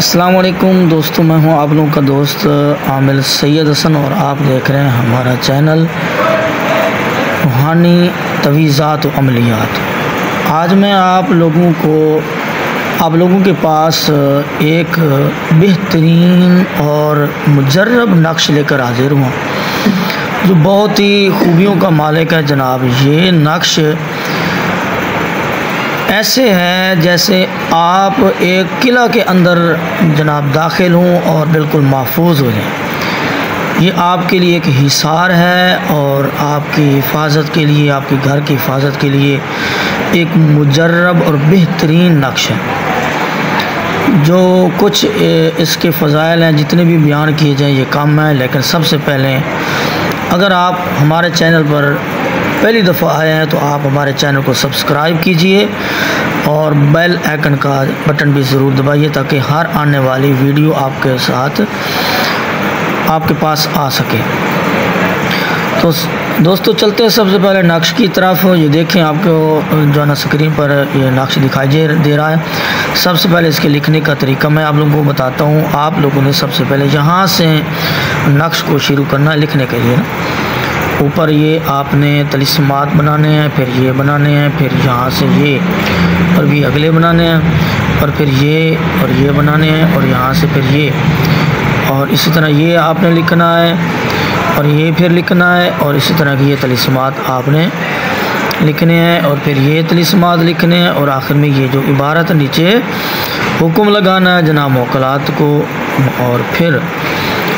अस्सलाम वालेकुम दोस्तों, मैं हूं आप लोगों का दोस्त आमिर सैयद हसन और आप देख रहे हैं हमारा चैनल रूहानी तवीज़ात व अमलियात। आज मैं आप लोगों के पास एक बेहतरीन और मुजर्रब नक्श लेकर हाजिर हुआ जो बहुत ही खूबियों का मालिक है जनाब। ये नक्श ऐसे है जैसे आप एक किला के अंदर जनाब दाखिल हों और बिल्कुल महफूज हो जाएं। ये आपके लिए एक हिसार है और आपकी हिफाजत के लिए, आपके घर की हिफाजत के लिए एक मुजर्रब और बेहतरीन नक्श है। जो कुछ इसके फ़ज़ाइल हैं जितने भी बयान किए जाएँ ये कम है, लेकिन सबसे पहले अगर आप हमारे चैनल पर पहली दफ़ा आए हैं तो आप हमारे चैनल को सब्सक्राइब कीजिए और बेल आइकन का बटन भी ज़रूर दबाइए ताकि हर आने वाली वीडियो आपके साथ आपके पास आ सके। तो दोस्तों चलते हैं सबसे पहले नक्श की तरफ। ये देखें, आपको जो है ना स्क्रीन पर ये नक्श दिखाई दे रहा है। सबसे पहले इसके लिखने का तरीका मैं आप लोगों को बताता हूँ। आप लोगों ने सबसे पहले यहाँ से नक्श को शुरू करना है लिखने के लिए। ऊपर ये आपने तलिस्मात बनाने हैं, फिर ये बनाने हैं, फिर यहाँ से ये और भी अगले बनाने हैं, और फिर ये और ये बनाने हैं, और यहाँ से फिर ये, और इसी तरह ये आपने लिखना है और ये फिर लिखना है, और इसी तरह की ये तलिस्मात आपने लिखने हैं और फिर ये तलिस्मात लिखने हैं, और आखिर में ये जो इबारत नीचे हुक्म लगाना है जनाब मौकलात को। और फिर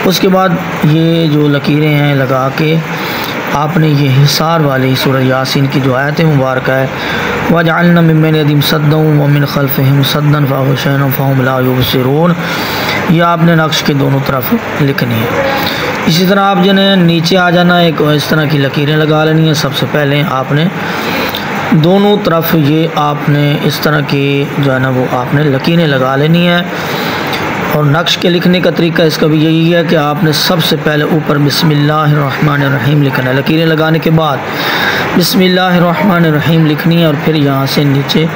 उसके बाद ये जो लकीरें हैं लगा के आपने ये हिसार वाली सूरह यासीन की जो आयत मुबारक है, वजअलना मिन बैनि यदिहिम सद्दन व मिन खल्फिहिम सद्दन फअग़शयनाहुम फ़हुम ला युबसिरून, ये आपने नक्श के दोनों तरफ लिखनी है। इसी तरह आप जिन्हें नीचे आ जाना, एक इस तरह की लकीरें लगा लेनी है। सबसे पहले आपने दोनों तरफ ये आपने इस तरह की जो है ना वो आपने लकीरें लगा लेनी है। और नक्श के लिखने का तरीका इसका भी यही है कि आपने सबसे पहले ऊपर बिस्मिल्लाहिर्रहमानिर्रहीम लिखना है। लकीरें लगाने के बाद बिस्मिल्लाहिर्रहमानिर्रहीम लिखनी है और फिर यहाँ से नीचे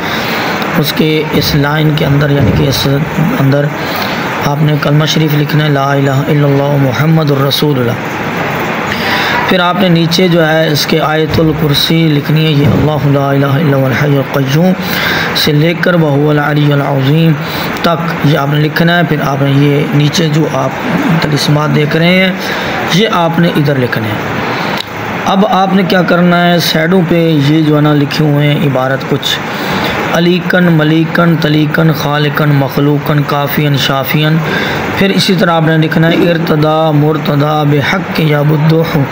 उसके इस लाइन के अंदर यानी कि इस अंदर आपने कलमा शरीफ लिखना है, ला इलाहा इल्लल्लाह मुहम्मदुर रसूलुल्लाह। फिर आपने नीचे जो है इसके आयतुल कुर्सी लिखनी है, ये अल्लाहु ला इलाहा इल्ला हुवल हय्युल क़य्यूम से लेकर व हुवल अलियुल अज़ीम तक ये आपने लिखना है। फिर आपने ये नीचे जो आप तलिस्मात देख रहे हैं ये आपने इधर लिखने हैं। अब आपने क्या करना है, साइडों पे ये जो है ना लिखे हुए हैं इबारत कुछ, अलीकन मलीकन तलीकन खालिकन मखलूकन काफ़ियन शाफ़ियन। फिर इसी तरह आपने लिखना है इर्तदा मुर्तदा बेहक़ याबुद्दुहु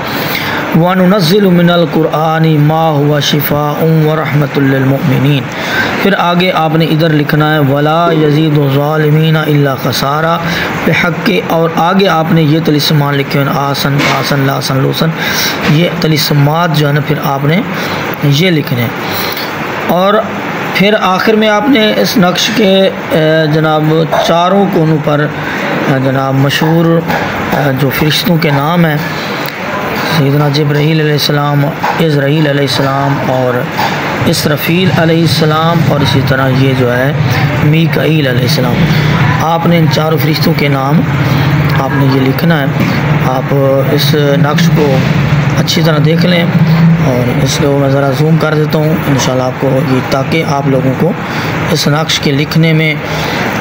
व नुनज़्ज़िलु मिनल कुरआनी मा हुवा शिफ़ाउन व रहमतुल लिल मुमिनीन। फिर आगे आपने इधर लिखना है वला यज़ीदु ज़ालिमीना इल्ला ख़सारा बेहक़, और आगे आपने ये तलिस्मात लिखे हैं आसन आसन लासन लोसन, ये तलिस्मात जो है ना फिर आपने ये लिखने हैं। और फिर आखिर में आपने इस नक्श के जनाब चारों कोनों पर जनाब मशहूर जो फरिश्तों के नाम हैं, सैयदना जिब्राईल अलैहिस्सलाम, इज़राईल अलैहिस्सलाम और इसराफील अलैहिस्सलाम, और इसी तरह ये जो है मीकाईल अलैहिस्सलाम, आपने इन चारों फरिश्तों के नाम आपने ये लिखना है। आप इस नक्श को अच्छी तरह देख लें और इसको मैं ज़रा जूम कर देता हूँ इंशाल्लाह आपको ये, ताकि आप लोगों को इस नक्श के लिखने में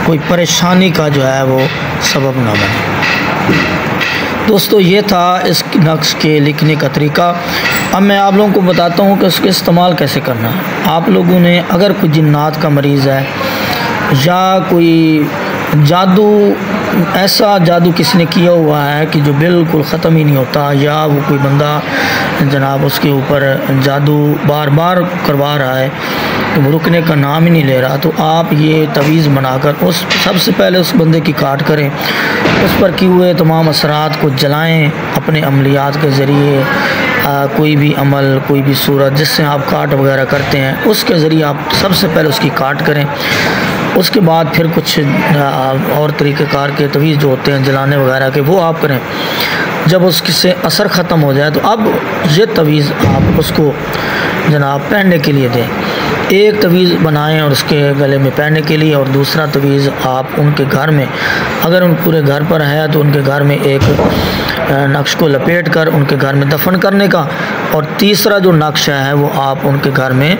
कोई परेशानी का जो है वो सबब ना बने। दोस्तों ये था इस नक्श के लिखने का तरीका। अब मैं आप लोगों को बताता हूँ कि उसका इस्तेमाल कैसे करना है। आप लोगों ने अगर कोई जिन्नात का मरीज़ है या कोई जादू, ऐसा जादू किसी ने किया हुआ है कि जो बिल्कुल ख़त्म ही नहीं होता, या वो कोई बंदा जनाब उसके ऊपर जादू बार बार करवा रहा है तो वो रुकने का नाम ही नहीं ले रहा, तो आप ये तवीज़ बनाकर उस सबसे पहले उस बंदे की काट करें, उस पर किए हुए तमाम असरात को जलाएं अपने अमलियात के ज़रिए। कोई भी अमल, कोई भी सूरत जिससे आप काट वगैरह करते हैं उसके ज़रिए आप सबसे पहले उसकी काट करें। उसके बाद फिर कुछ और तरीक़ेकार के तवीज़ जो होते हैं जलाने वगैरह के वो आप करें। जब उससे असर ख़त्म हो जाए तो अब ये तवीज़ आप उसको जनाब पहनने के लिए दें। एक तवीज़ बनाएं और उसके गले में पहनने के लिए, और दूसरा तवीज़ आप उनके घर में, अगर उन पूरे घर पर है तो उनके घर में एक नक्श को लपेट कर उनके घर में दफन करने का, और तीसरा जो नक्शा है वो आप उनके घर में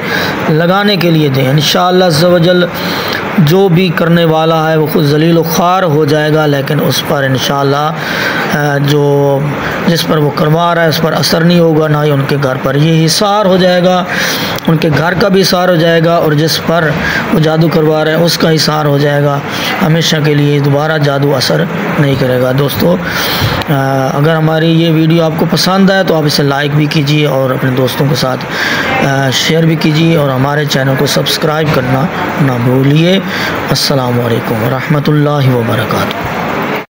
लगाने के लिए दें। इंशाअल्लाह अज़्ज़ व जल जो भी करने वाला है वो खुद ज़लील व ख़ार हो जाएगा, लेकिन उस पर इंशाअल्लाह जो जिस पर वो करवा रहा है उस पर असर नहीं होगा, ना ही उनके घर पर। ये हिसार हो जाएगा, उनके घर का भी हिसार हो जाएगा, और जिस पर वो जादू करवा रहे हैं उसका हिसार हो जाएगा। हमेशा के लिए दोबारा जादू असर नहीं करेगा। दोस्तों, अगर हमारी ये वीडियो आपको पसंद आए तो आप इसे लाइक भी कीजिए और अपने दोस्तों के साथ शेयर भी कीजिए, और हमारे चैनल को सब्सक्राइब करना ना भूलिए। अस्सलामु अलैकुम व रहमतुल्लाहि व बरकातुहू।